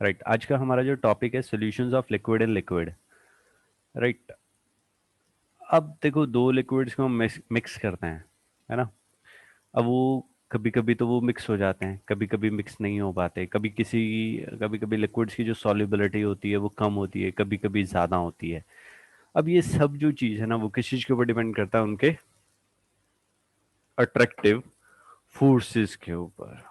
Right. आज का हमारा जो टॉपिक है solutions of liquid and liquid. Right. अब देखो दो लिक्विड्स को हम मिक्स करते हैं, है ना। अब वो कभी कभी तो वो मिक्स हो जाते हैं, कभी कभी मिक्स नहीं हो पाते, कभी कभी लिक्विड्स की जो सॉल्युबिलिटी होती है वो कम होती है, कभी कभी ज़्यादा होती है। अब ये सब जो चीज़ है ना वो किस चीज़ के ऊपर डिपेंड करता है, उनके अट्रैक्टिव फोर्सेस के ऊपर।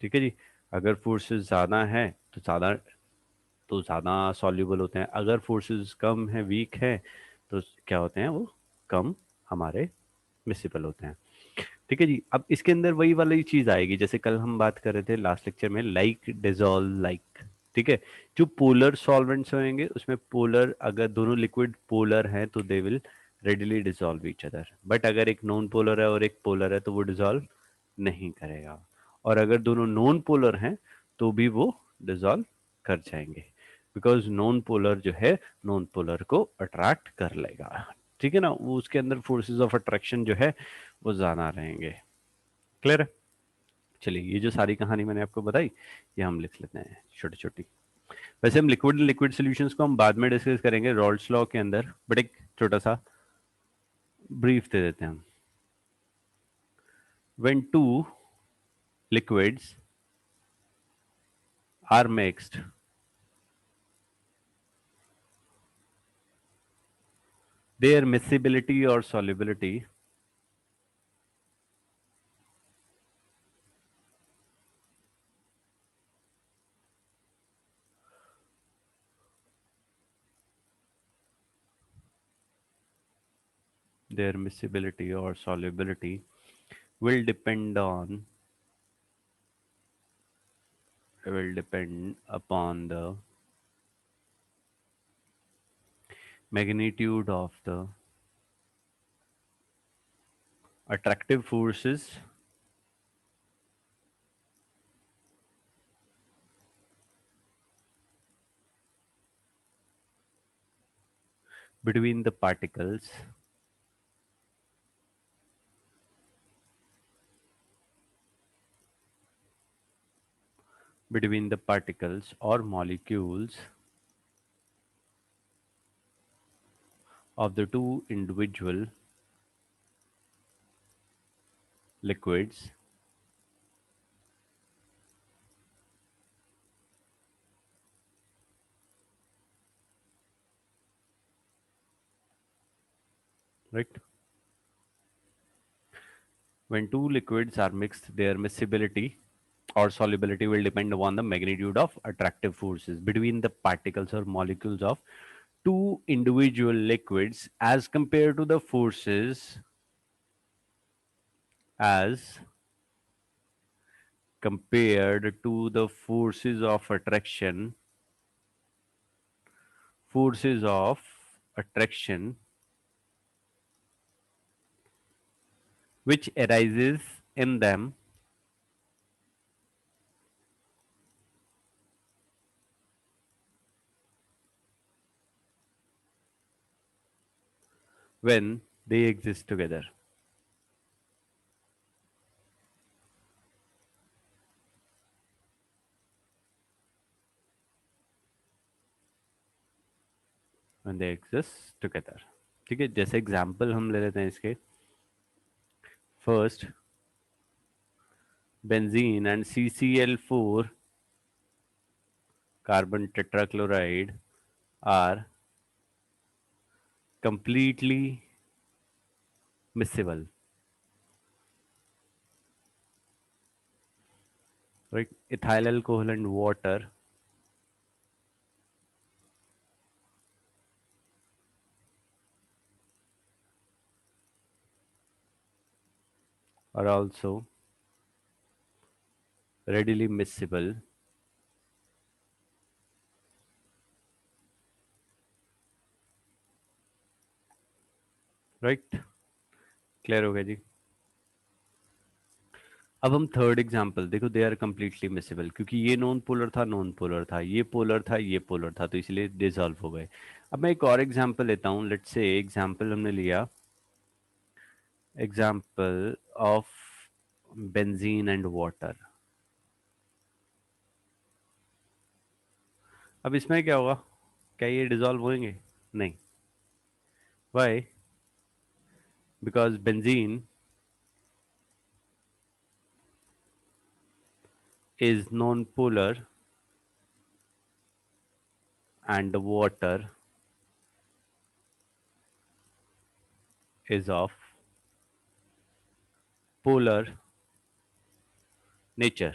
ठीक है जी। अगर फोर्सेस ज़्यादा है तो ज़्यादा सॉल्युबल होते हैं, अगर फोर्सेस कम है, वीक है, तो क्या होते हैं, वो कम हमारे मिसिबल होते हैं। ठीक है जी। अब इसके अंदर वही वाली चीज़ आएगी जैसे कल हम बात कर रहे थे लास्ट लेक्चर में, लाइक डिजॉल्व लाइक। ठीक है। जो पोलर सॉल्वेंट्स होंगे उसमें पोलर, अगर दोनों लिक्विड पोलर हैं तो they will readily dissolve each other, but अगर एक नॉन पोलर है और एक पोलर है तो वो डिजॉल्व नहीं करेगा। और अगर दोनों नॉन पोलर हैं तो भी वो डिजॉल्व कर जाएंगे, बिकॉज नॉन पोलर जो है नॉन पोलर को अट्रैक्ट कर लेगा। ठीक है ना, वो उसके अंदर फोर्सेस ऑफ अट्रैक्शन जो है वो ज्यादा रहेंगे। क्लियर है। चलिए, ये जो सारी कहानी मैंने आपको बताई ये हम लिख लेते हैं छोटी छोटी। वैसे हम लिक्विड लिक्विड सॉल्यूशंस को हम बाद में डिस्कस करेंगे रॉल्ड्स लॉ के अंदर, बट एक छोटा सा ब्रीफ दे देते हैं हम। When two liquids are mixed, their miscibility or solubility their miscibility or solubility will depend on will depend upon the magnitude of the attractive forces between the particles or molecules of the two individual liquids, right. When two liquids are mixed, their miscibility or solubility will depend upon the magnitude of attractive forces between the particles or molecules of two individual liquids as compared to the forces as compared to the forces of attraction which arises in them when they exist together. When they exist together। ठीक है, जैसे example हम ले लेते हैं इसके। First, benzene and CCl4 carbon tetrachloride are completely miscible, right? Ethyl alcohol and water are also readily miscible, right? Clear हो गया जी। अब हम थर्ड एग्जाम्पल देखो, दे आर कंप्लीटली मिसेबल, क्योंकि ये नॉन पोलर था, नॉन पोलर था, ये पोलर था, ये पोलर था, तो इसलिए डिसॉल्व हो गए। अब मैं एक और एग्जाम्पल लेता हूँ। लेट्स से एग्जाम्पल हमने लिया, example of benzene and water. अब इसमें क्या होगा, क्या ये डिसॉल्व होंगे? नहीं। Why? Because benzene is non-polar and the water is of polar nature.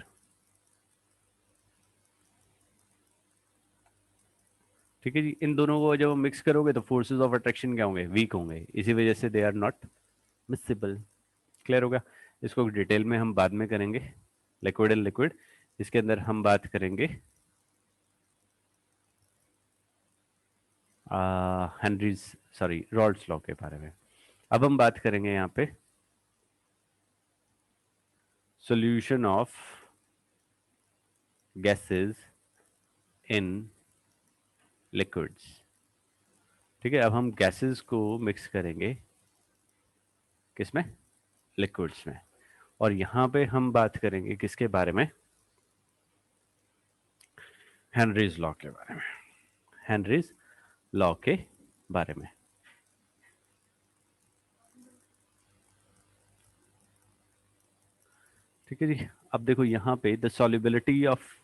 ठीक है जी, इन दोनों को जब मिक्स करोगे तो फोर्सेस ऑफ अट्रैक्शन क्या होंगे? वीक होंगे, इसी वजह से they are not miscible. Clear हो गया? इसको डिटेल में हम बाद में करेंगे, लिक्विड एंड लिक्विड। इसके अंदर हम बात करेंगे हेनरीज, सॉरी, रॉल्स लॉ के बारे में। अब हम बात करेंगे यहाँ पे solution of gases in liquids. ठीक है, अब हम गैसेस को मिक्स करेंगे किसमें? लिक्विड्स में। और यहाँ पे हम बात करेंगे किसके बारे में? हेनरीज लॉ के बारे में। हेनरीज लॉ के बारे में। ठीक है जी, अब देखो यहाँ पे the solubility of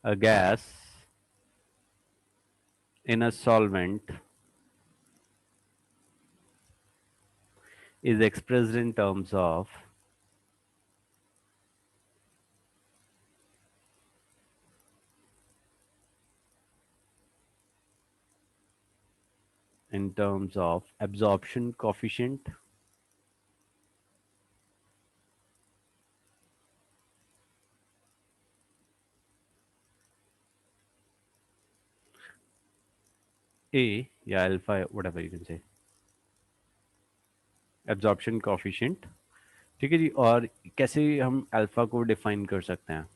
a gas in a solvent is expressed in terms of absorption coefficient, A या alpha, whatever you can say, absorption coefficient। ठीक है जी, और कैसे हम अल्फा को डिफाइन कर सकते हैं?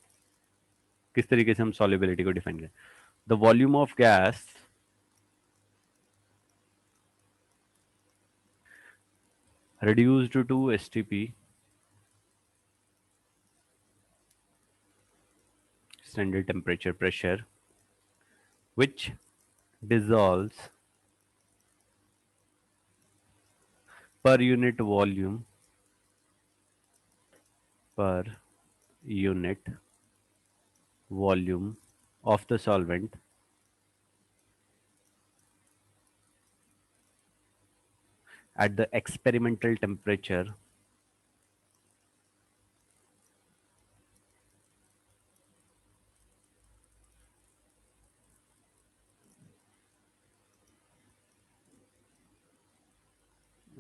किस तरीके से हम सॉल्युबिलिटी को डिफाइन करें? The volume of gas reduced to STP, standard temperature pressure, which dissolves per unit volume, per unit volume of the solvent at the experimental temperature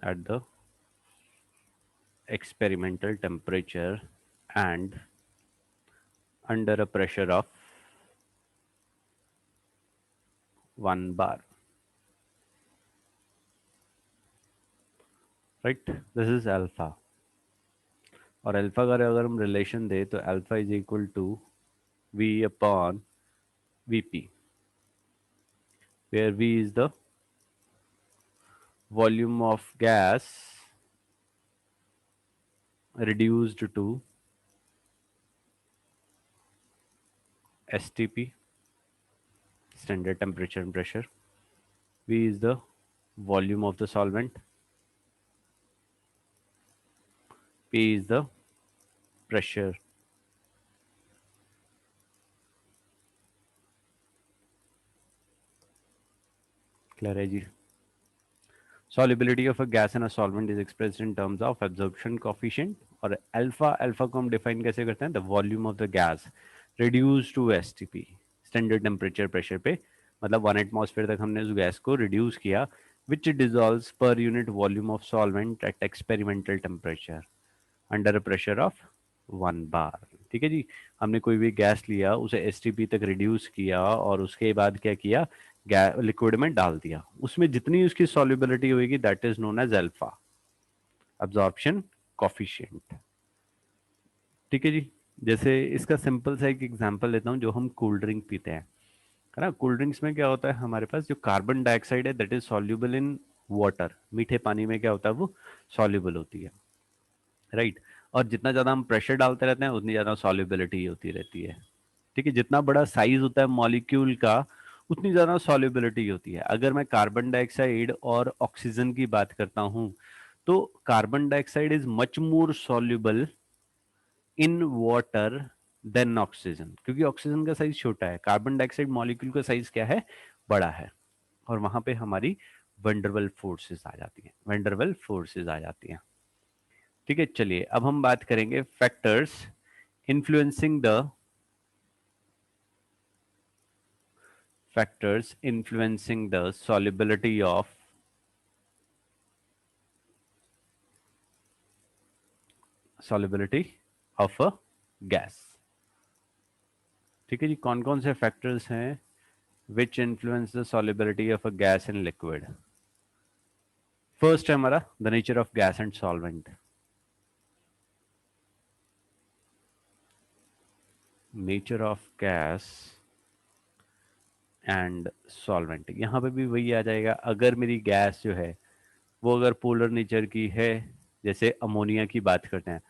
at the experimental temperature and under a pressure of 1 bar, right? This is alpha। और alpha का अगर हम relation दे तो alpha is equal to V upon V P, where V is the volume of gas reduced to STP, standard temperature and pressure. V is the volume of the solvent, P is the pressure। Clear है जी? solubility of a gas in a solvent is expressed in terms of absorption coefficient। और alpha, alpha को हम define कैसे करते हैं? The volume of the gas reduce to STP, standard temperature pressure पे, मतलब 1 atmosphere तक हमने उस गैस को रिड्यूस किया, which dissolves per unit volume of solvent at experimental temperature under a pressure of 1 bar. ठीक है जी, हमने कोई भी गैस लिया, उसे एसटीपी तक रिड्यूस किया और उसके बाद क्या किया? लिक्विड में डाल दिया, उसमें जितनी उसकी सॉल्युबिलिटी होगी that is known as alpha, absorption coefficient. ठीक है जी, जैसे इसका सिंपल सा एक एग्जांपल लेता हूँ, जो हम कोल्ड ड्रिंक पीते हैं, है ना? कोल्ड ड्रिंक्स में क्या होता है हमारे पास? जो कार्बन डाइऑक्साइड है that is soluble in water, मीठे पानी में क्या होता है? वो सॉल्युबल होती है, राइट? और जितना ज़्यादा हम प्रेशर डालते रहते हैं उतनी ज़्यादा सॉल्युबिलिटी होती रहती है। ठीक है, जितना बड़ा साइज होता है मॉलिक्यूल का उतनी ज़्यादा सॉल्युबिलिटी होती है। अगर मैं कार्बन डाइऑक्साइड और ऑक्सीजन की बात करता हूँ तो carbon dioxide is much more soluble in water than oxygen, क्योंकि ऑक्सीजन का साइज छोटा है, कार्बन डाइऑक्साइड मॉलिक्यूल का साइज क्या है, बड़ा है। और वहां पे हमारी वंडरवल फोर्सेस आ जाती हैं, वंडरवल फोर्सेस आ जाती हैं। ठीक है, चलिए अब हम बात करेंगे factors influencing the factors influencing the solubility of a gas। ठीक है जी, कौन कौन से फैक्टर्स हैं which influence the solubility of a gas in liquid. First है हमारा the nature of gas and solvent. Nature of gas and solvent, यहाँ पे भी वही आ जाएगा। अगर मेरी गैस जो है वो अगर पोलर नेचर की है, जैसे अमोनिया की बात करते हैं,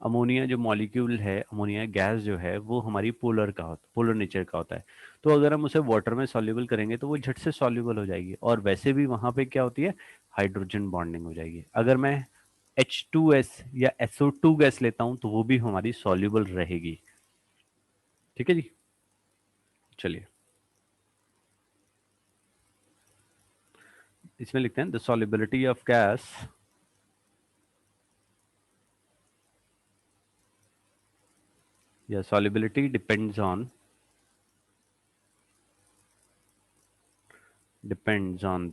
अमोनिया जो मॉलिक्यूल है, अमोनिया गैस जो है वो हमारी पोलर नेचर का होता है। तो अगर हम उसे वाटर में सॉल्युबल करेंगे तो वो झट से सॉल्युबल हो जाएगी, और वैसे भी वहां पे क्या होती है, हाइड्रोजन बॉन्डिंग हो जाएगी। अगर मैं H2S या SO2 गैस लेता हूं तो वो भी हमारी सॉल्युबल रहेगी। ठीक है जी, चलिए इसमें लिखते हैं द सॉल्युबिलिटी ऑफ गैस या solubility depends on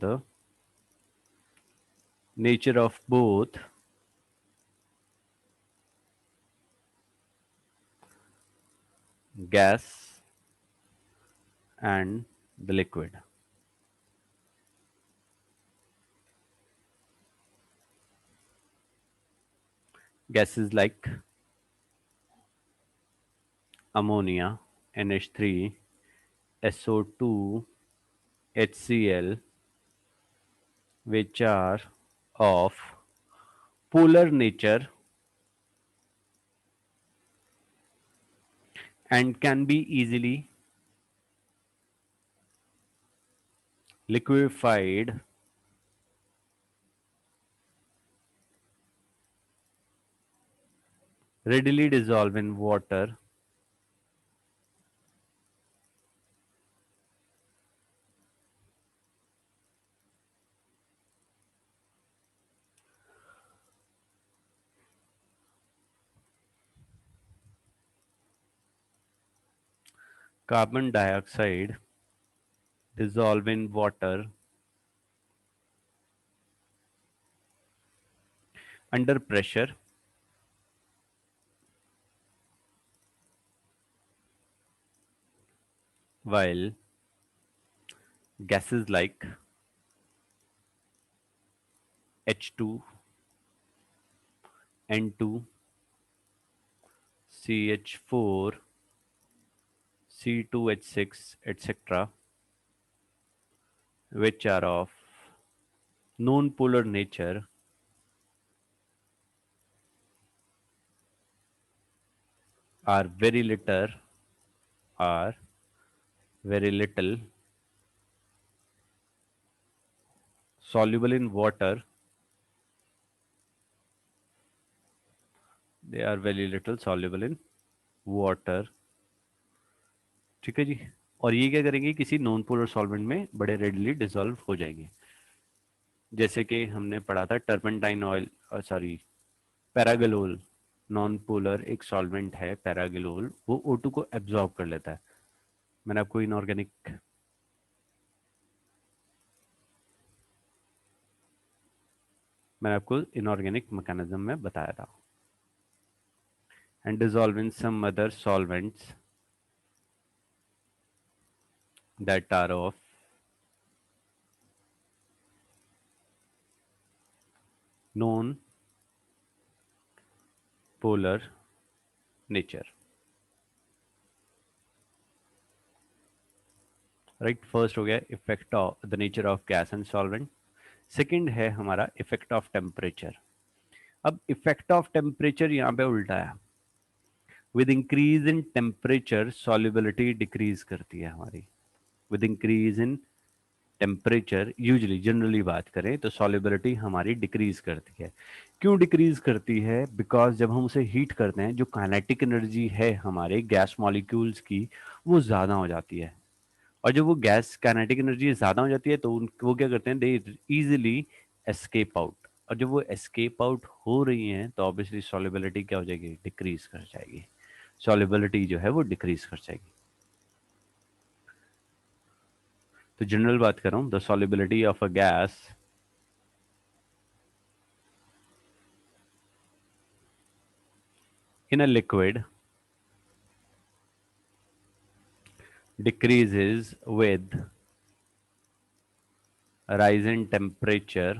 the nature of both gas and the liquid। Gases like ammonia, NH3, SO2, HCl, which are of polar nature and can be easily liquefied, readily dissolve in water, carbon dioxide dissolve in water under pressure, while gases like H2, N2, CH4, C2H6, etc., which are of known polar nature, are are very little soluble in water। They are very little soluble in water। ठीक है जी, और ये क्या करेंगे, किसी non polar solvent में बड़े readily dissolve हो जाएंगे। जैसे कि हमने पढ़ा था turpentine oil, sorry pyrogallol, non polar एक सॉल्वेंट है पैरागलोल, वो O2 को एब्जॉर्ब कर लेता है। मैंने आपको इनऑर्गेनिक मैकेनिज्म में बताया था। And dissolve in some other solvents that are of non polar nature. Right, first हो गया effect of the nature of gas and solvent. Second है हमारा इफेक्ट ऑफ टेम्परेचर। अब इफेक्ट ऑफ टेम्परेचर यहाँ पे उल्टा है, with increase in temperature solubility decrease करती है हमारी। With increase in temperature, usually generally बात करें तो सॉल्युबिलिटी हमारी डिक्रीज करती है। क्यों डिक्रीज करती है? बिकॉज जब हम उसे हीट करते हैं, जो काइनेटिक एनर्जी है हमारे गैस मॉलिक्यूल्स की, वो ज़्यादा हो जाती है। और जब वो गैस काइनेटिक एनर्जी ज़्यादा हो जाती है तो वो क्या करते हैं, दे इजीली एस्केप आउट। और जब वो एस्केप आउट हो रही हैं तो ऑब्वियसली सॉल्युबिलिटी क्या हो जाएगी, डिक्रीज कर जाएगी। सॉल्युबिलिटी जो है वो डिक्रीज कर जाएगी। तो जनरल बात कर रहा हूँ, the solubility of a gas in a liquid decreases with rise in temperature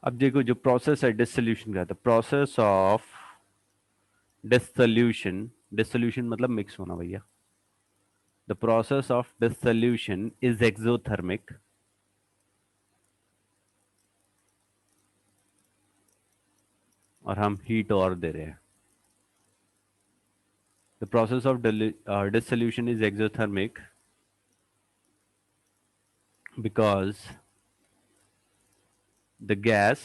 अब देखो जो प्रोसेस है डिसोल्यूशन का, the process of dissolution, dissolution मतलब मिक्स होना भैया, the process of dissolution is exothermic. और हम हीट और दे रहे हैं। The process of dissolution is exothermic because the gas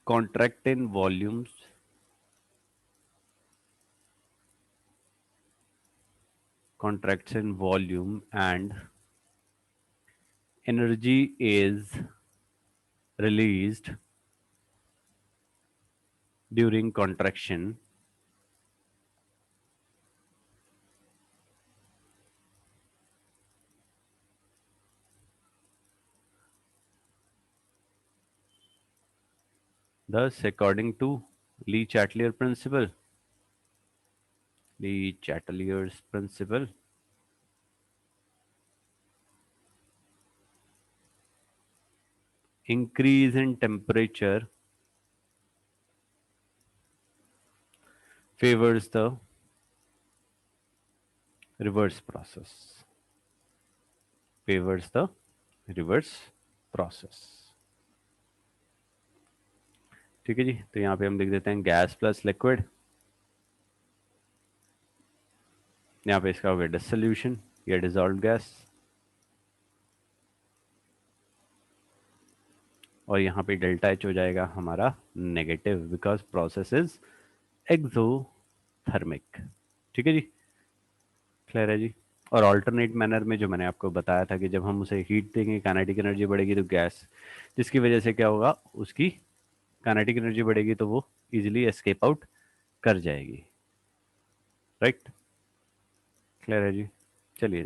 contract in volumes, contracts in volume, and energy is released during contraction, thus according to Lee Chatelier principle, Lee Chatelier's principle, increase in temperature favors the reverse process, favors the reverse process। ठीक है जी, तो यहाँ पे हम लिख देते हैं gas plus liquid, यहाँ पे इसका हो गया डिसोल्यूशन या डिजॉल्व गैस, और यहाँ पे डेल्टा एच हो जाएगा हमारा negative because process is exothermic. ठीक है जी, क्लियर है जी। और ऑल्टरनेट मैनर में जो मैंने आपको बताया था कि जब हम उसे हीट देंगे काइनेटिक एनर्जी बढ़ेगी तो गैस, जिसकी वजह से क्या होगा, उसकी काइनेटिक एनर्जी बढ़ेगी तो वो इजीली एस्केप आउट कर जाएगी। राइट, क्लियर है जी। चलिए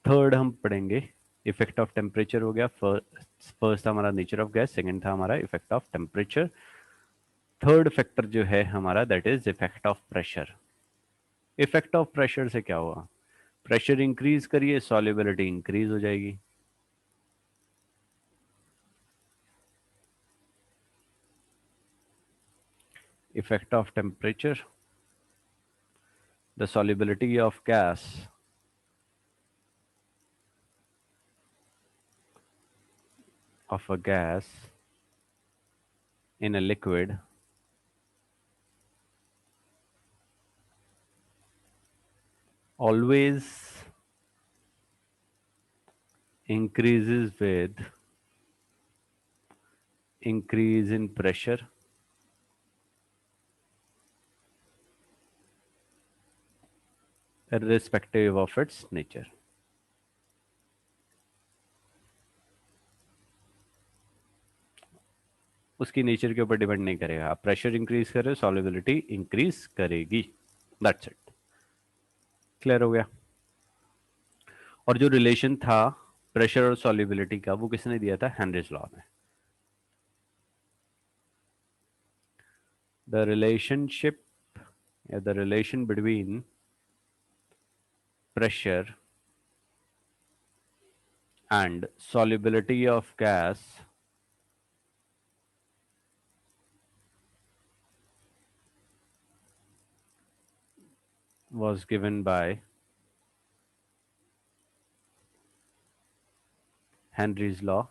थर्ड हम पढ़ेंगे, इफेक्ट ऑफ टेम्परेचर हो गया। फर्स्ट था हमारा नेचर ऑफ गैस, सेकंड था हमारा effect of temperature. Third factor जो है हमारा that is effect of pressure. Effect of pressure से क्या हुआ, प्रेशर इंक्रीज करिए सॉल्युबिलिटी इंक्रीज हो जाएगी। Effect of temperature, the solubility of gas of a gas in a liquid always increases with increase in pressure irrespective of its nature। उसकी nature के ऊपर depend नहीं करेगा, आप प्रेशर इंक्रीज करें सॉल्युबिलिटी इंक्रीज करेगी। दैट्स इट, क्लियर हो गया। और जो रिलेशन था प्रेशर और सॉल्युबिलिटी का वो किसने दिया था, हेनरीज लॉ ने। द रिलेशनशिप या the relation between pressure and solubility of gas was given by Henry's law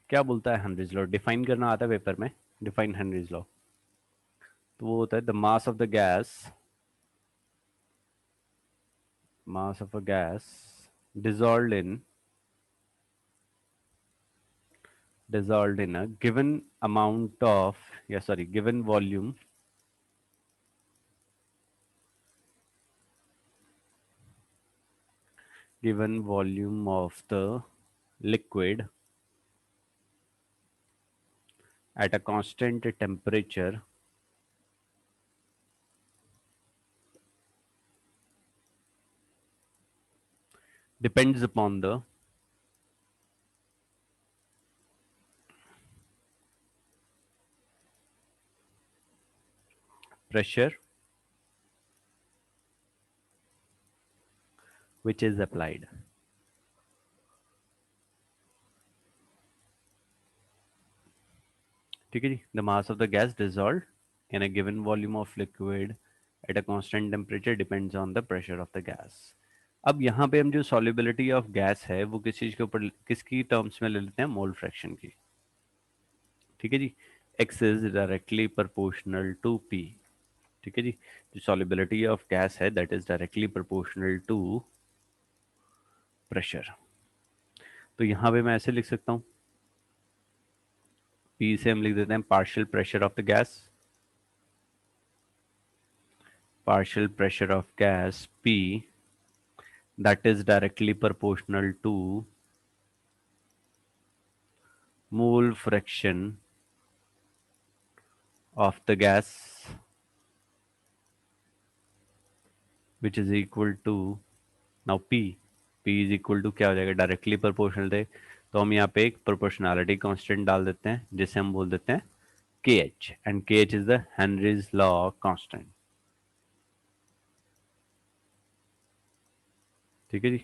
क्या बोलता है? हेनरीज लॉ डिफाइन करना आता है पेपर में? डिफाइन हेनरीज लॉ, तो वो होता है the mass of a gas dissolved in a given amount of, given volume of the liquid at a constant temperature depends upon the pressure which is applied. ठीक है जी, the mass of the gas dissolve in a given volume of liquid at a constant temperature depends on the pressure of the gas. अब यहाँ पे हम जो solubility of gas है वो किस चीज के ऊपर, किसकी टर्म्स में ले लेते हैं? मोल फ्रैक्शन की। ठीक है जी, X is directly proportional to P. ठीक है जी, जो सॉल्युबिलिटी ऑफ गैस है that is directly proportional to pressure. तो यहाँ पे मैं ऐसे लिख सकता हूँ, पी से हम लिख देते हैं partial pressure of the gas, partial pressure of gas P that is directly proportional to mole fraction of the gas which is equal to, now P is equal to क्या हो जाएगा? डायरेक्टली प्रोपोर्शनल थे तो हम यहाँ पे एक proportionality constant डाल देते हैं जिसे हम बोल देते हैं के एच, एंड के H is the Henry's law constant. ठीक है जी,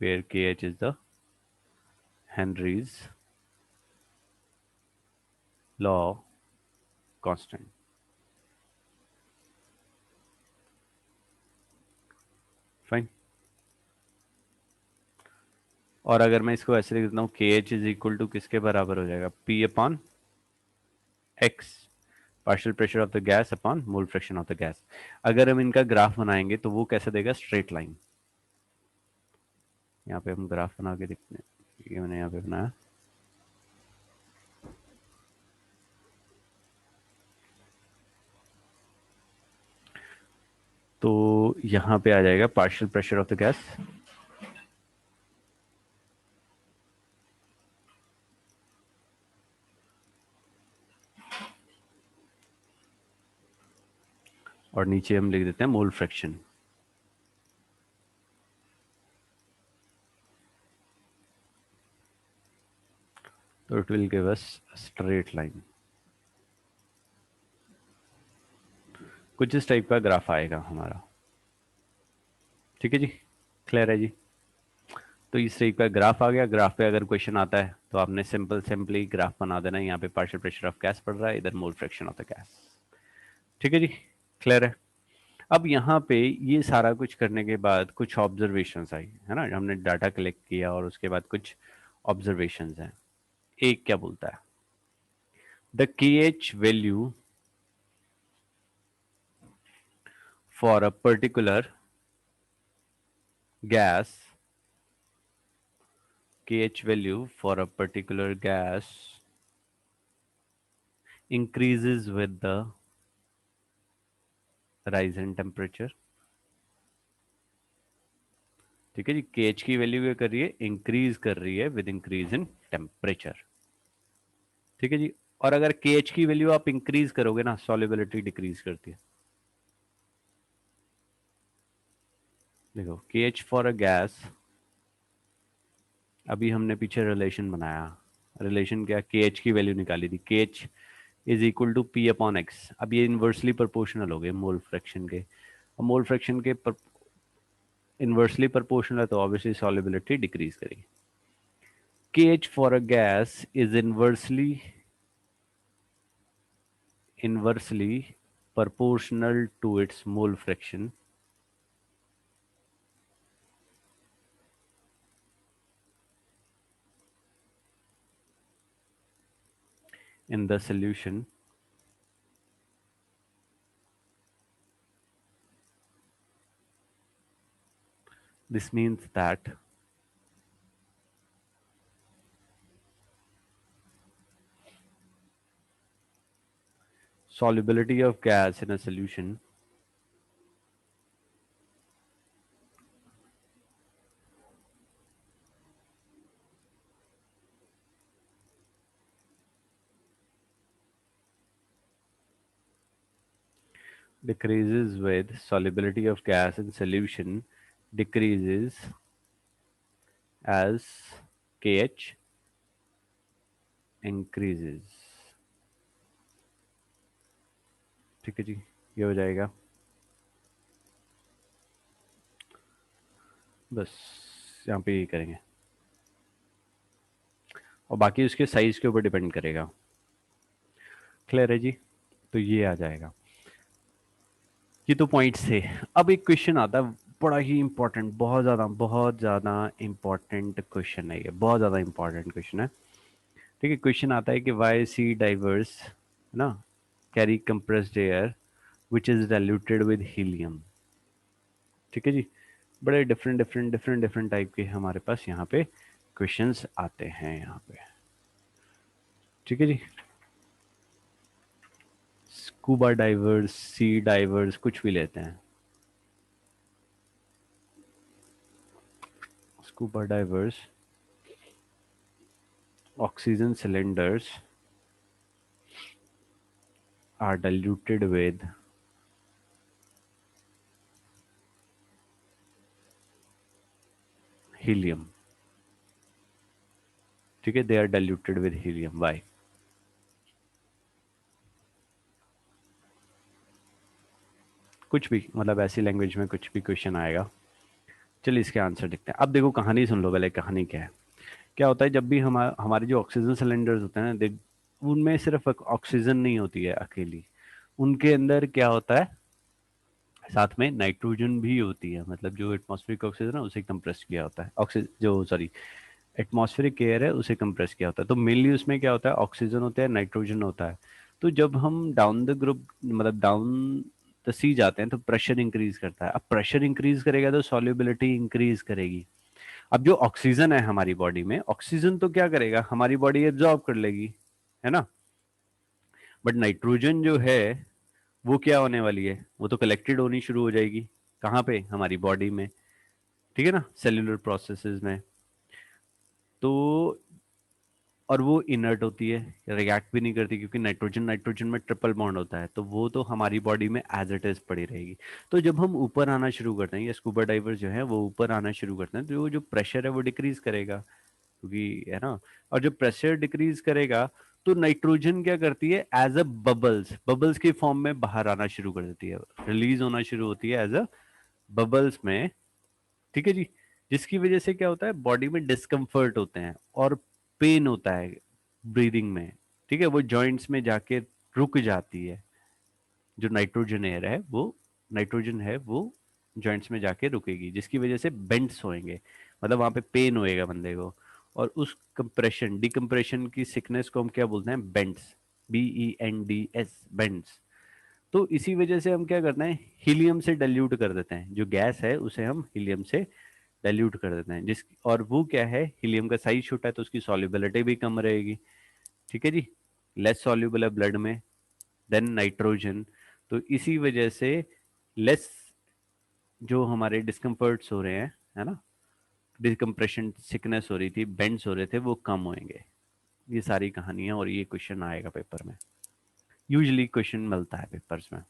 वेयर के H is the Henry's law constant. Fine. और अगर मैं इसको ऐसे लिख देता हूँ, के एच इज इक्वल टू किसके बराबर हो जाएगा? P upon x, partial pressure of the gas upon mole fraction of the gas. अगर हम इनका ग्राफ बनाएंगे तो वो कैसे देगा? Straight line. यहाँ पे हम ग्राफ बना के देखते हैं, ये मैंने यहाँ पे बनाया। तो यहाँ पे आ जाएगा partial pressure of the gas, और नीचे हम लिख देते हैं मोल फ्रैक्शन। तो it will give us straight line. कुछ इस टाइप का ग्राफ आएगा हमारा। ठीक है जी, क्लियर है जी? तो इस टाइप का ग्राफ आ गया। ग्राफ पे अगर क्वेश्चन आता है तो आपने सिंपली ग्राफ बना देना है। यहाँ पे पार्शियल प्रेशर ऑफ गैस पड़ रहा है, इधर मोल फ्रैक्शन ऑफ द गैस। ठीक है जी, क्लियर है? अब यहाँ पे ये सारा कुछ करने के बाद कुछ ऑब्जर्वेशंस आई है ना, हमने डाटा कलेक्ट किया और उसके बाद कुछ ऑब्जर्वेशंस हैं। एक क्या बोलता है? द के H value for a particular gas, KH value for a particular gas increases with the rise in temperature। ठीक है जी, KH की वैल्यू क्या कर रही है? इंक्रीज कर रही है विद इंक्रीज इन टेम्परेचर। ठीक है जी, और अगर KH की वैल्यू आप इंक्रीज करोगे ना, सॉल्युबिलिटी डिक्रीज करती है। देखो KH फॉर अ गैस, अभी हमने पीछे रिलेशन बनाया। रिलेशन क्या? KH की वैल्यू निकाली थी, KH is equal to P upon x. अब ये इन्वर्सली प्रोपोर्शनल हो गए मोल फ्रैक्शन के। अब मोल फ्रैक्शन के इन्वर्सली प्रोपोर्शनल है तो ऑब्वियसली सॉल्युबिलिटी डिक्रीज करेगी। KH for a gas is inversely proportional to its mole fraction in the solution, this means that solubility of gas in a solution decreases with solubility of gas in solution decreases as KH increases. ठीक है जी, ये हो जाएगा बस, यहाँ पे ये करेंगे और बाकी उसके साइज के ऊपर डिपेंड करेगा। क्लियर है जी? तो ये आ जाएगा। ये तो पॉइंट्स थे। अब एक क्वेश्चन आता है बड़ा ही इंपॉर्टेंट, बहुत ज़्यादा इंपॉर्टेंट क्वेश्चन है ये, बहुत ज़्यादा इंपॉर्टेंट क्वेश्चन है। ठीक है, क्वेश्चन आता है कि वाई सी डाइवर्स है ना carry compressed air which is diluted with helium. ठीक है जी, बड़े डिफरेंट टाइप के हमारे पास यहाँ पे क्वेश्चंस आते हैं यहाँ पे। ठीक है जी, स्कूबा डाइवर्स, सी डाइवर्स, कुछ भी लेते हैं। Scuba divers, oxygen cylinders are diluted with helium. ठीक है, they are diluted with helium. Why? कुछ भी, मतलब ऐसी लैंग्वेज में कुछ भी क्वेश्चन आएगा। चलिए इसके आंसर देखते हैं। अब देखो कहानी सुन लो पहले, कहानी क्या है। क्या होता है जब भी हमारे जो ऑक्सीजन सिलेंडर्स होते हैं ना, उनमें सिर्फ ऑक्सीजन नहीं होती है अकेली, उनके अंदर क्या होता है, साथ में नाइट्रोजन भी होती है। मतलब जो एटमॉस्फेरिक ऑक्सीजन है उसे कंप्रेस किया होता है, ऑक्सीजन जो सॉरी एटमॉस्फेरिक एयर है उसे कंप्रेस किया होता है। तो मेनली उसमें क्या होता है, ऑक्सीजन होता है, नाइट्रोजन होता है। तो जब हम डाउन द ग्रुप, मतलब डाउन द सी जाते हैं तो प्रेशर इंक्रीज करता है। अब प्रेशर इंक्रीज करेगा तो सॉल्युबिलिटी इंक्रीज करेगी। अब जो ऑक्सीजन है हमारी बॉडी में, ऑक्सीजन तो क्या करेगा, हमारी बॉडी एब्जॉर्ब कर लेगी, है ना। बट नाइट्रोजन जो है वो क्या होने वाली है, वो तो कलेक्टेड होनी शुरू हो जाएगी। कहाँ पे, हमारी बॉडी में। ठीक है ना, सेल्यूलर प्रोसेसेस में। तो और वो इनर्ट होती है, रिएक्ट भी नहीं करती, क्योंकि नाइट्रोजन नाइट्रोजन में ट्रिपल बॉन्ड होता है, तो वो तो हमारी बॉडी में एज इट इज पड़ी रहेगी। तो जब हम ऊपर आना शुरू करते हैं, या स्कूबा डाइवर्स जो है वो ऊपर आना शुरू करते हैं, तो वो जो प्रेशर है वो डिक्रीज करेगा, क्योंकि है ना। और जब प्रेशर डिक्रीज करेगा तो नाइट्रोजन क्या करती है, एज अ बबल्स, बबल्स के फॉर्म में बाहर आना शुरू कर देती है, रिलीज होना शुरू होती है एज अ बबल्स में। ठीक है जी, जिसकी वजह से क्या होता है, बॉडी में डिस्कम्फर्ट होते हैं और पेन होता है ब्रीदिंग में। ठीक है, वो जॉइंट्स में जाके रुक जाती है। जो नाइट्रोजन एयर है वो, नाइट्रोजन है वो जॉइंट्स में जाके रुकेगी, जिसकी वजह से बेंड्स होएंगे, मतलब वहां पे पेन होएगा बंदे को। और उस कंप्रेशन डिकम्प्रेशन की सिकनेस को हम क्या बोलते हैं, बेंड्स, BENDS, बेंड्स। तो इसी वजह से हम क्या करते हैं, हीलियम से डाइल्यूट कर देते हैं, जो गैस है उसे हम हीलियम से डाइल्यूट कर देते हैं। जिस और वो क्या है, हीलियम का साइज छोटा है तो उसकी सॉल्युबिलिटी भी कम रहेगी। ठीक है जी, लेस सॉल्युबल है ब्लड में देन नाइट्रोजन। तो इसी वजह से लेस जो हमारे डिस्कम्फर्ट्स हो रहे हैं, है ना, डिकम्प्रेशन सिकनेस हो रही थी, बेंड्स हो रहे थे, वो कम होंगे। ये सारी कहानी है और ये क्वेश्चन आएगा पेपर में, यूजुअली क्वेश्चन मिलता है पेपर्स में।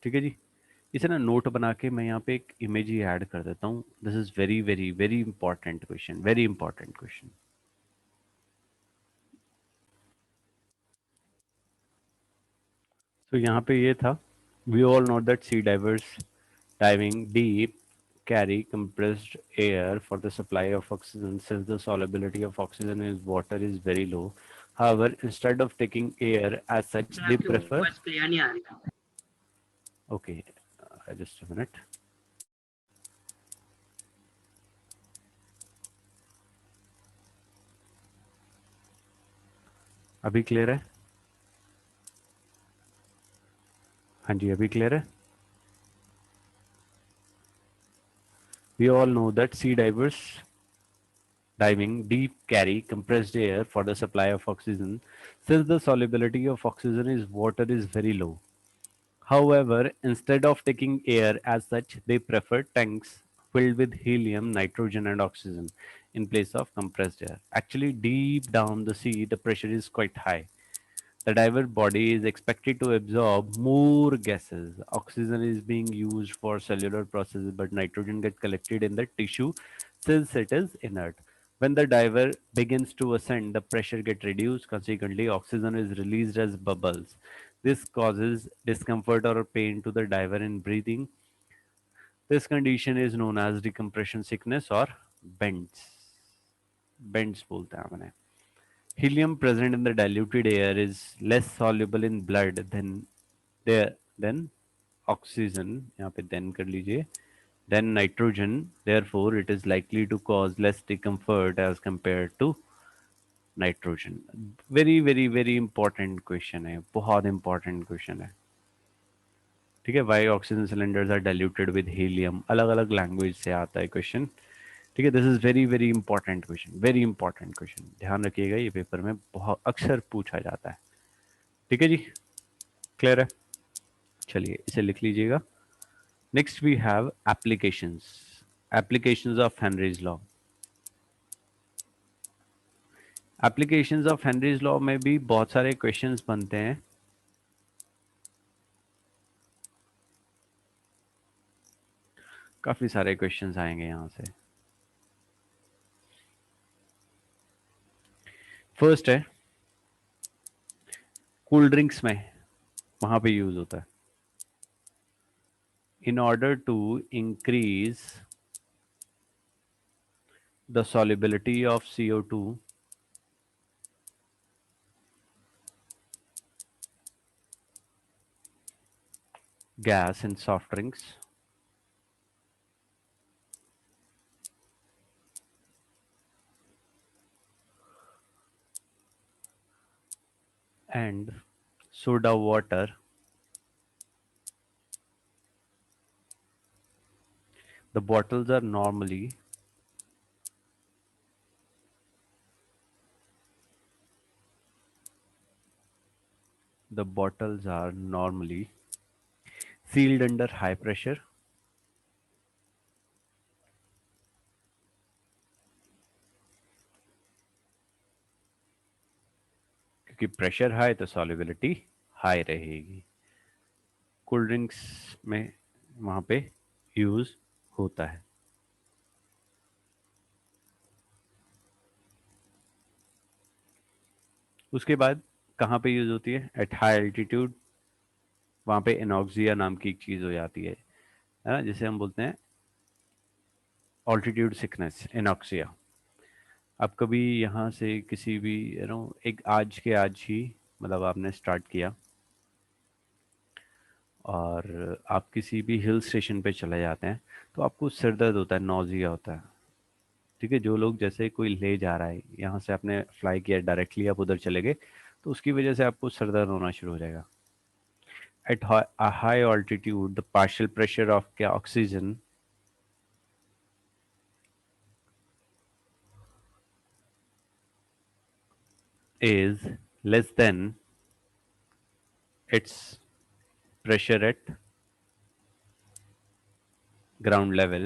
ठीक है जी, इसे ना नोट बना के मैं यहाँ पे एक इमेज ही ऐड कर देता हूँ। This is very very very important question, very important question. तो यहाँ पे ये था, we all know that sea divers diving deep carry compressed air for the supply of oxygen, since the solubility of oxygen in water is very low. However, instead of taking air as such, they prefer, okay, just a minute. अभी clear है? हाँ जी, अभी clear है? We all know that sea divers diving deep carry compressed air for the supply of oxygen, since the solubility of oxygen in water is very low. However, instead of taking air as such, they prefer tanks filled with helium, nitrogen, and oxygen in place of compressed air. Actually, deep down the sea, the pressure is quite high. The diver body is expected to absorb more gases. Oxygen is being used for cellular processes, but nitrogen gets collected in the tissue since it is inert. When the diver begins to ascend, the pressure gets reduced. Consequently, oxygen is released as bubbles. This causes discomfort or pain to the diver in breathing. This condition is known as decompression sickness or bends. Bends बोलते हैं मैंने. Helium present in the diluted air is less soluble in blood than oxygen. यहाँ पे then कर लीजिए. Then nitrogen. Therefore, it is likely to cause less discomfort as compared to nitrogen. Very very very important question है. बहुत important question है. ठीक है. Why oxygen cylinders are diluted with helium? अलग अलग language से आता है question. ठीक है. This is very very important question. Very important question. ध्यान रखिएगा, ये पेपर में बहुत अक्सर पूछा जाता है. ठीक है जी. क्लियर है? चलिए इसे लिख लीजिएगा. Next we have applications. Applications of Henry's law. Applications of Henry's law में भी बहुत सारे क्वेश्चंस बनते हैं. काफी सारे क्वेश्चंस आएंगे यहां से. फर्स्ट है कूल ड्रिंक्स में, वहां पे यूज होता है. In order to increase the solubility of CO2 gas in soft drinks, and soda water, the bottles are normally the bottles are normally sealed under high pressure. क्योंकि pressure high तो solubility high रहेगी. Cold drinks में वहां पे use होता है. उसके बाद कहाँ पे यूज होती है? At high altitude. वहां पे एनॉक्सिया नाम की एक चीज हो जाती है ना, जिसे हम बोलते हैं ऑल्टीट्यूड सिकनेस, एनॉक्सिया. आप कभी यहाँ से किसी भी एक आज के आज ही मतलब आपने स्टार्ट किया और आप किसी भी हिल स्टेशन पे चले जाते हैं तो आपको सिर दर्द होता है, नौजिया होता है. ठीक है. जो लोग जैसे कोई ले जा रहा है, यहाँ से आपने फ्लाई किया डायरेक्टली, आप उधर चले गए तो उसकी वजह से आपको सर दर्द होना शुरू हो जाएगा. At high altitude the partial pressure of oxygen is less than its pressure at ground level.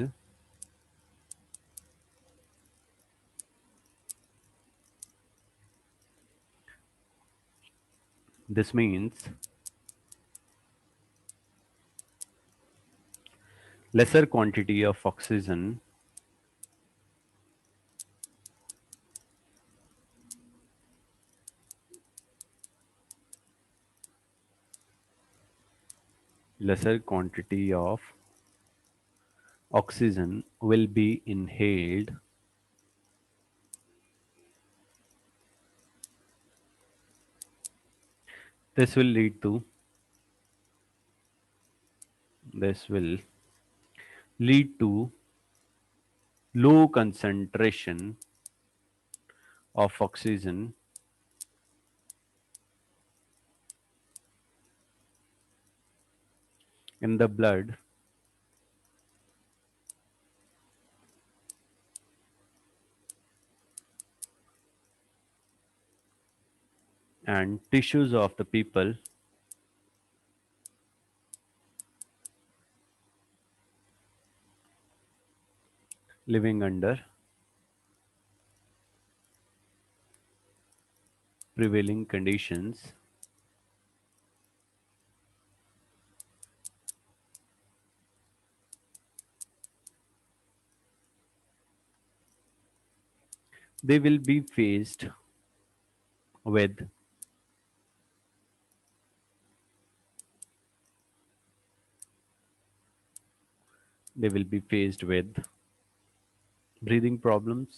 This means lesser quantity of oxygen lesser quantity of oxygen will be inhaled. This will lead to this will lead to low concentration of oxygen in the blood and tissues of the people living under prevailing conditions they will be faced with they will be faced with breathing problems.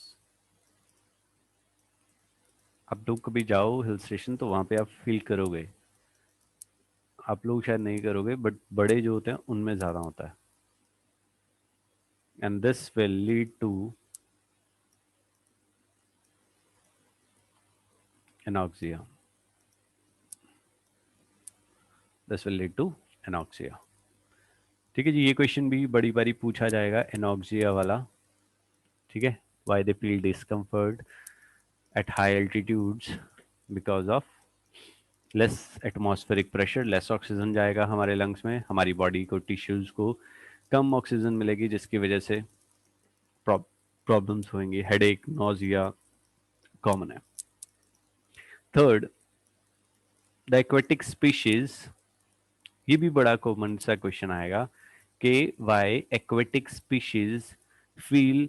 आप लोग कभी जाओ hill station तो वहां पे आप feel करोगे, आप लोग शायद नहीं करोगे बट बड़े जो होते हैं उनमें ज़्यादा होता है. And this will lead to anoxia. This will lead to anoxia. ठीक है जी, ये क्वेश्चन भी बड़ी बारी पूछा जाएगा एनॉक्सिया वाला. ठीक है, why they feel discomfort at high altitudes because of less atmospheric pressure. Less oxygen जाएगा हमारे लंग्स में, हमारी बॉडी को टिश्यूज को कम ऑक्सीजन मिलेगी जिसकी वजह से प्रॉब्लम्स होंगी. हेडेक, नोजिया कॉमन है. Third, the aquatic species. ये भी बड़ा कॉमन सा क्वेश्चन आएगा कि why aquatic species feel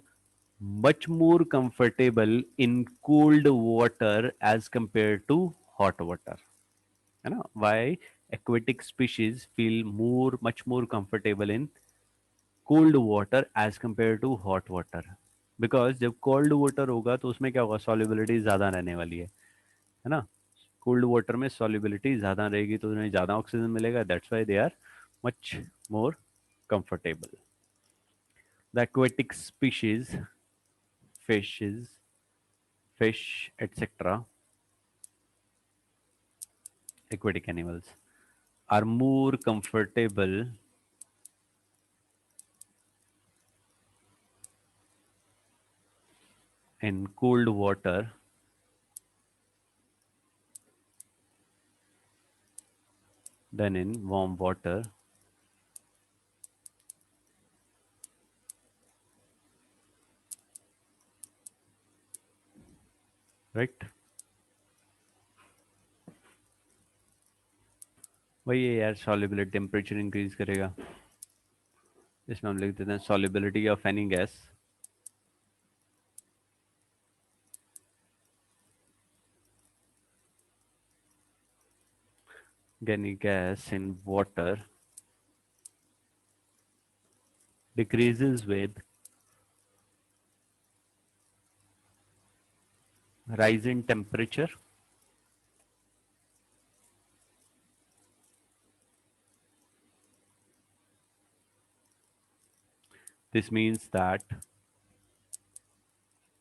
much more comfortable in cold water as compared to hot water. है ना, why aquatic species feel much more comfortable in cold water as compared to hot water. Because जब cold water होगा तो उसमें क्या होगा, solubility ज़्यादा रहने वाली है ना. कोल्ड वाटर में solubility ज़्यादा रहेगी तो उन्हें ज़्यादा ऑक्सीजन मिलेगा. That's why they are much more comfortable. The aquatic species, fishes, fish, etc., aquatic animals, are more comfortable in cold water than in warm water, right? वही है यार, solubility टेम्परेचर इंक्रीज करेगा. इसमें हम लिख देते हैं solubility of any gas in water decreases with rise in temperature. This means that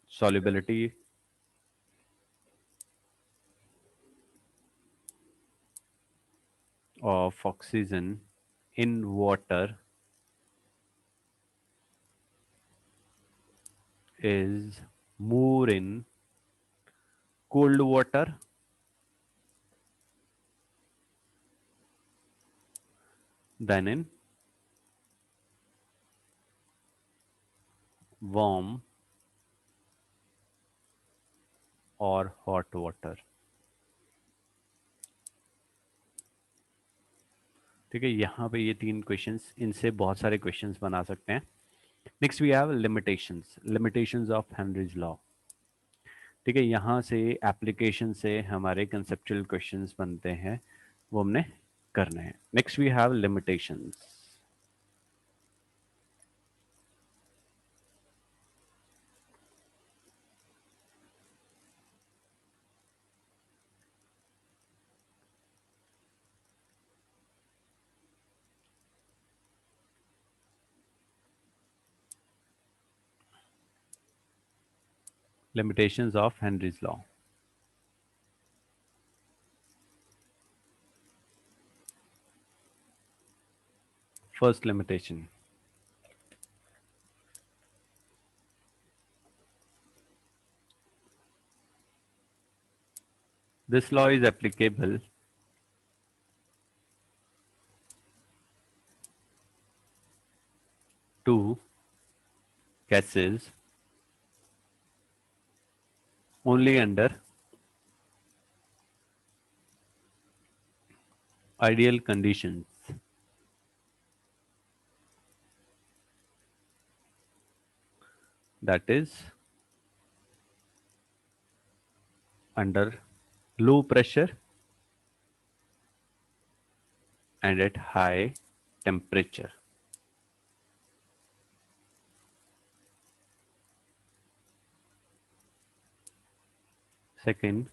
solubility of oxygen in water is more in cold water than in warm और हॉट वाटर. ठीक है, यहाँ पे ये तीन क्वेश्चंस, इनसे बहुत सारे क्वेश्चंस बना सकते हैं. Next we have limitations of Henry's law. ठीक है, यहाँ से एप्लीकेशन से हमारे कंसेप्चुअल क्वेश्चंस बनते हैं, वो हमने करने हैं. Next we have limitations. Limitations of Henry's law. First limitation. This law is applicable to gases only under ideal conditions. That is under low pressure and at high temperature. Second,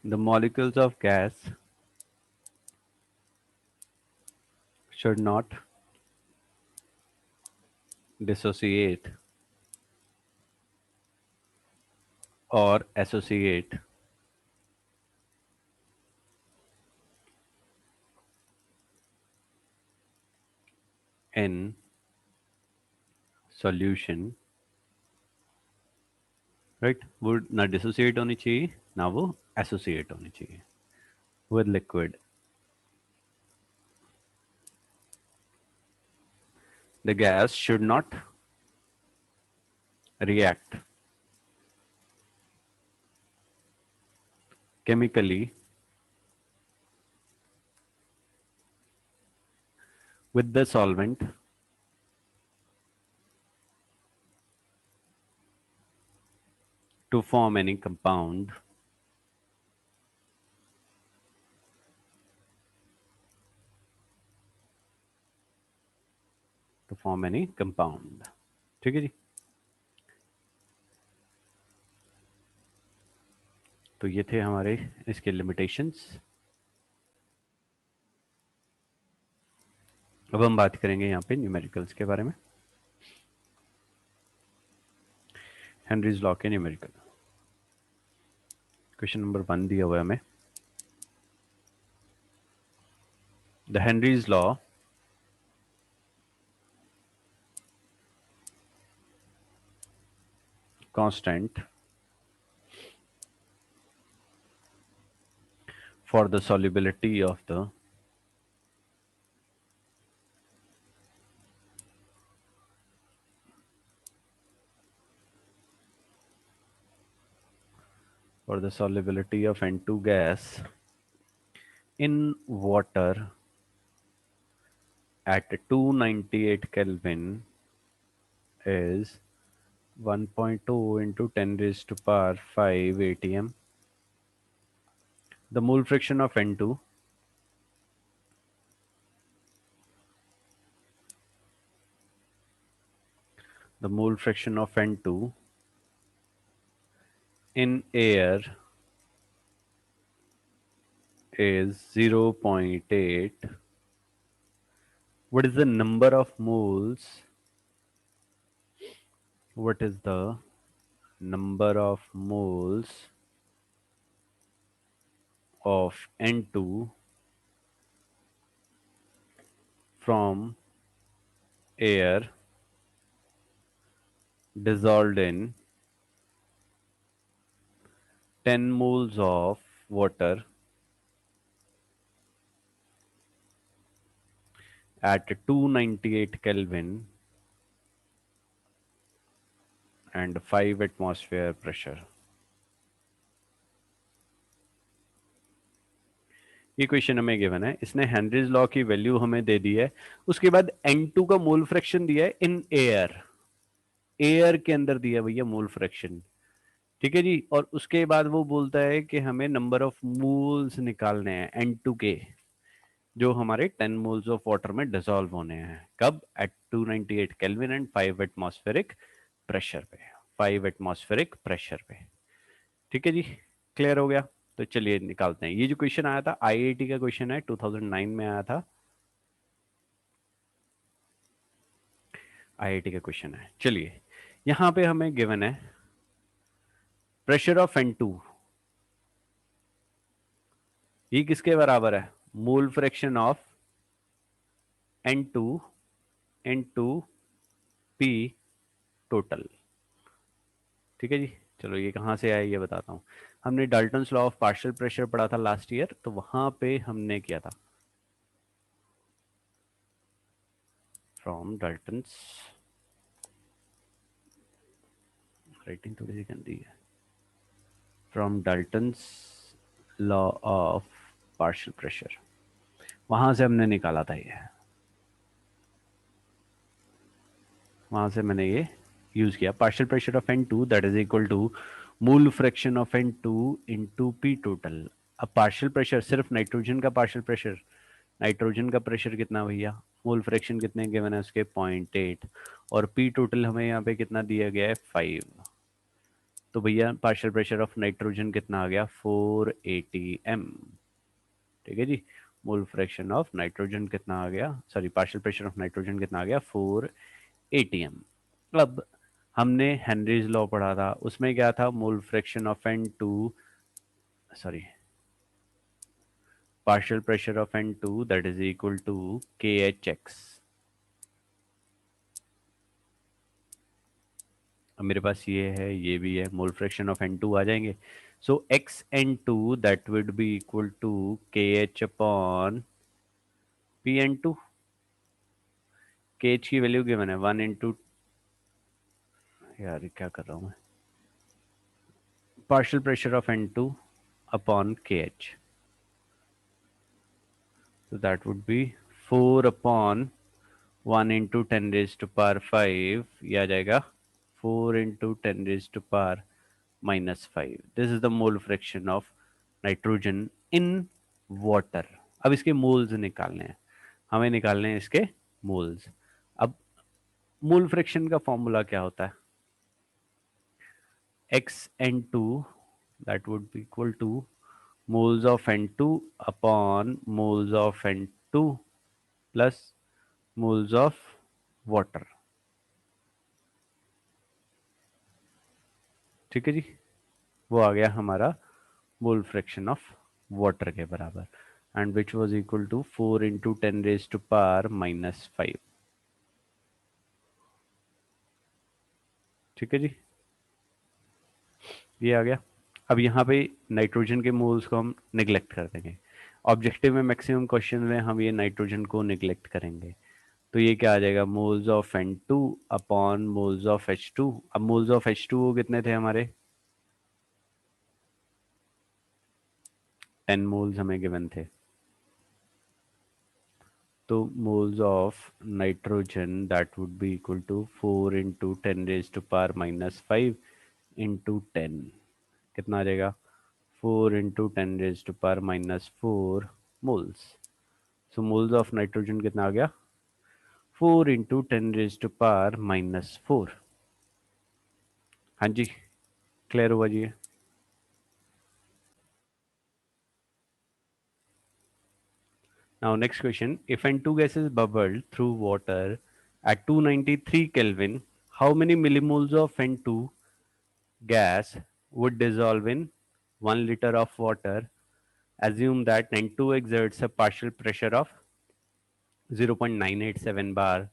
the molecules of gas should not dissociate or associate in solution, right? वो ना dissociate होनी चाहिए ना वो associate होनी चाहिए with liquid. The gas should not react chemically with the solvent to form any compound ठीक है जी। तो ये थे हमारे इसके लिमिटेशंस। अब हम बात करेंगे यहाँ पे न्यूमेरिकल्स के बारे में। हेनरीज लॉ के न्यूमेरिकल। क्वेश्चन नंबर 1 दिया हुआ है हमें। The Henry's law constant for the solubility of the solubility of N2 gas in water at 298 Kelvin is 1.2 into 10 raised to power 5 atm. The mole fraction of N2 in air is 0.8. What is the number of moles? What is the number of moles of N2 from air dissolved in 10 moles of water at 298 Kelvin and 5 atmosphere pressure. ये question हमें given है। इसने Henry's law की value हमें दे दी है। उसके बाद N2 का मोल फ्रैक्शन दिया है इन एयर। एयर के अंदर दिया है भैया मोल फ्रैक्शन, ठीक है जी। और उसके बाद वो बोलता है कि हमें नंबर ऑफ मोल्स निकालने हैं N2 के, जो हमारे 10 मोल्स ऑफ वाटर में डिसॉल्व होने हैं। कब? At 298 kelvin and 5 atmospheric pressure पे। 5 एटमॉस्फेरिक प्रेशर पे, ठीक है जी। क्लियर हो गया? तो चलिए निकालते हैं। ये जो क्वेश्चन आया था आईआईटी का क्वेश्चन है, 2009 में आया था, आईआईटी का क्वेश्चन है। चलिए यहाँ पे हमें गिवन है प्रेशर ऑफ N2 ये किसके बराबर है? मोल fraction of N2 into P total. ठीक है जी। चलो ये कहाँ से आया ये बताता हूँ। हमने Dalton's law of partial pressure पढ़ा था लास्ट ईयर, तो वहां पे हमने किया था फ्रॉम डाल्टन्स, राइटिंग थोड़ी सी गंदी है, from Dalton's law of partial pressure, वहां से हमने निकाला था ये, वहां से मैंने ये यूज किया। Partial pressure of N2 that is equal to mole fraction of N2 into P total. अब पार्शियल प्रेशर सिर्फ नाइट्रोजन का पार्शियल प्रेशर, नाइट्रोजन का प्रेशर कितना भैया, मोल फ्रैक्शन कितने गिवन है उसके 0.8, और पी टोटल हमें यहाँ पे कितना दिया गया है 5। तो भैया पार्शियल प्रेशर ऑफ नाइट्रोजन कितना आ गया 480 m। ठीक है जी। मोल फ्रैक्शन ऑफ नाइट्रोजन कितना आ गया, sorry partial pressure of nitrogen कितना आ गया 480 m। अब हमने हेनरीज लॉ पढ़ा था, उसमें क्या था, मोल fraction of N2, sorry partial pressure of N2 that is equal to KHX। अब मेरे पास ये है, ये भी है, मोल फ्रैक्शन ऑफ N2 आ जाएंगे। So X N2 that would be equal to KH upon PN2। KH की वैल्यू गिवन है 1 इंटू, यार क्या कर रहा हूँ मैं, partial pressure of N2 upon KH, so that would be 4 upon 1 into 10 raise to power 5, ये आ जाएगा 4 into 10 raise to power -5। This is the mole fraction of nitrogen in water. अब इसके मोल्स निकालने हैं, हमें निकालने हैं इसके मोल्स। अब मोल फ्रैक्शन का फॉर्मूला क्या होता है, XN2 that would be equal to moles of N2 upon moles of N2 plus moles of water। ठीक है जी। वो आ गया हमारा मोल फ्रैक्शन ऑफ वाटर के बराबर, and which was equal to 4 into 10 raise to power -5। ठीक है जी, ये आ गया। अब यहाँ पे नाइट्रोजन के मोल्स को हम निगलेक्ट कर देंगे, ऑब्जेक्टिव में मैक्सिमम क्वेश्चन में हम ये नाइट्रोजन को निगलेक्ट करेंगे। तो ये क्या आ जाएगा, moles of N2 upon moles of H2। अब मोल्स ऑफ H2O कितने थे हमारे, 10 मोल्स हमें गिवन थे। तो moles of nitrogen that would be equal to 4 into 10 raise to power -5 into 10, कितना आ जाएगा 4 into 10 raise to power -4 moles. So moles of nitrogen कितना आ गया 4 इंटू 10 रेज टू पावर -4। हाँ जी, क्लियर हुआ जी। Now next question, if N2 gas is bubbled through water at 293 Kelvin, how many millimoles of N2 gas would dissolve in 1 liter of water? Assume that N2 exerts a partial pressure of 0.987 bar,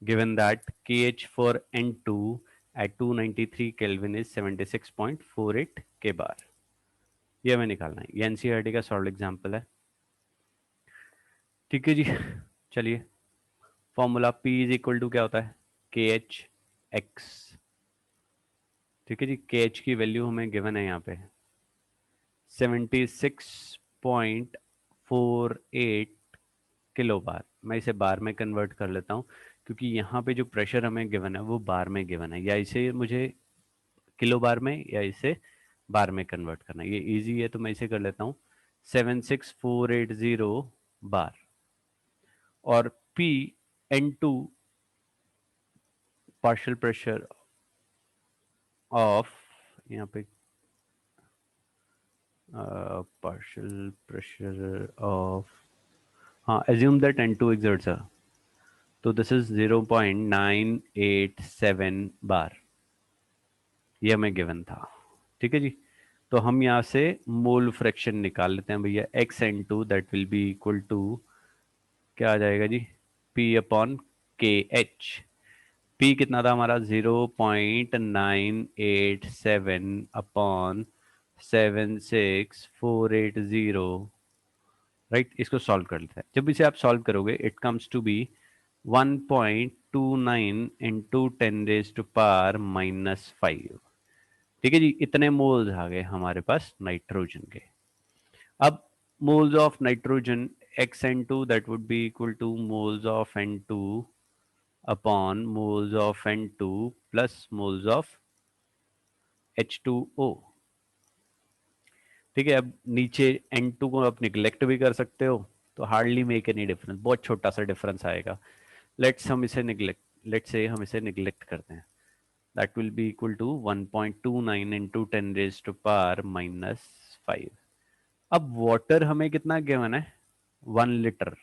given that KH for N2 at 293 Kelvin is 76.48 K bar। ये हमें निकालना है, ये NCERT का solve example है। ठीक है जी, चलिए formula P is equal to क्या होता है KH x। ठीक है जी, KH की वैल्यू हमें गिवन है यहाँ पे 76.48 किलो बार। मैं इसे बार में कन्वर्ट कर लेता हूँ, क्योंकि यहाँ पे जो प्रेशर हमें गिवन है वो बार में गिवन है, या इसे मुझे किलो बार में या इसे बार में कन्वर्ट करना है, ये इजी है तो मैं इसे कर लेता हूँ 76480 बार। और P N2 partial pressure of, यहाँ पे पार्शियल प्रेशर ऑफ, हाँ assume that N2 exerts a, तो दिस इज 0.987 बार, ये हमें गिवन था। ठीक है जी। तो हम यहाँ से मोल फ्रैक्शन निकाल लेते हैं भैया, Xn2 that will be equal to क्या आ जाएगा जी, P upon K H. P कितना था हमारा, 0.987 अपॉन 76480। राइट, इसको सॉल्व कर लेते हैं। जब इसे आप सॉल्व करोगे it comes to be 1.29 into 10⁻⁻⁵। ठीक है जी, इतने मोल्स आ गए हमारे पास नाइट्रोजन के। अब moles of nitrogen Xn2 that would be equal two moles of N2 upon moles of N2 plus moles of H2O। ठीक है, अब नीचे N2 को आप निगलेक्ट भी कर सकते हो, तो हार्डली मेक एनी डिफरेंस, बहुत छोटा सा डिफरेंस आएगा। लेट्स से हम इसे निगलेक्ट करते हैं, that will be equal to 1.29 into 10⁻⁻⁵। अब वाटर हमें कितना गिवन है, 1 लीटर।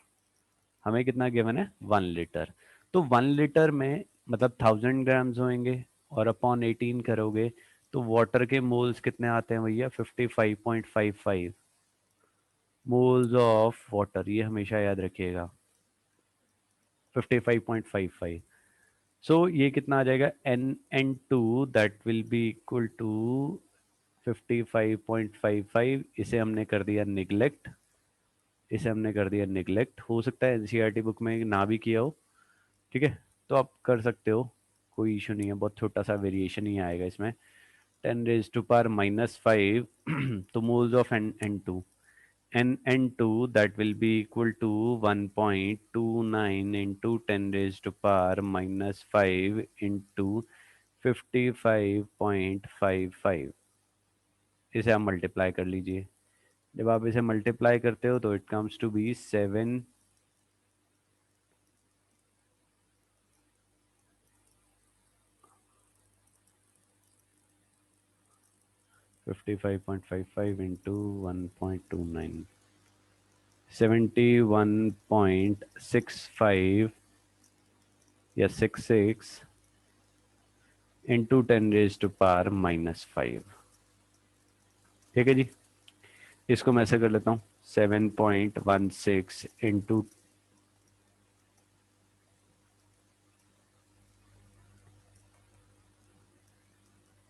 हमें कितना गिवन है, 1 लीटर। तो 1 लीटर में मतलब 1000 ग्राम्स होंगे, और अपॉन 18 करोगे तो वाटर के मोल्स कितने आते हैं भैया, 55.55 मोल्स ऑफ वाटर। ये हमेशा याद रखिएगा, 55.55। सो ये कितना आ जाएगा, N2 that will be equal to 55.55। इसे हमने कर दिया निगलेक्ट, इसे हमने कर दिया निगलेक्ट। हो सकता है एनसीईआरटी बुक में ना भी किया हो, ठीक है, तो आप कर सकते हो, कोई इशू नहीं है, बहुत छोटा सा वेरिएशन ही आएगा इसमें। 10⁻⁻⁵ तो moles of N2, N2 that will be equal to 1.29 into 10⁻⁻⁵ into 55.55। इसे आप मल्टीप्लाई कर लीजिए। जब आप इसे मल्टीप्लाई करते हो तो it comes to be 7 55.55 into 1.29 71.65 या 66 इंटू 10⁻⁻⁵। ठीक है जी, इसको मैं ऐसे कर लेता हूँ, 7.16 इंटू,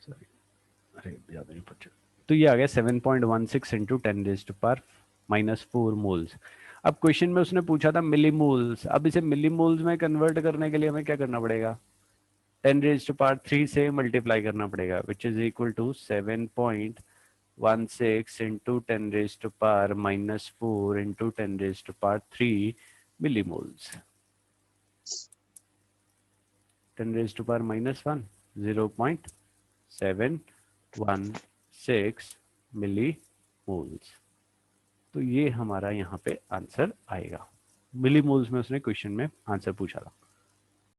सॉरी अरे ज़्यादा नहीं पहुँचा, तो ये आ गया 7.16 इंटू 10⁻⁻⁴ मोल्स। अब क्वेश्चन में उसने पूछा था मिली मोल्स, अब इसे मिली मोल्स में कन्वर्ट करने के लिए हमें क्या करना पड़ेगा, 10⁻³ से मल्टीप्लाई करना पड़ेगा, which is equal to 7.16 into 10⁻⁻⁴ into 10⁻³ millimoles. 10⁻⁻1 0.716 millimoles. तो ये हमारा यहाँ पे आंसर आएगा। मिलीमोल्स में उसने क्वेश्चन में आंसर पूछा था।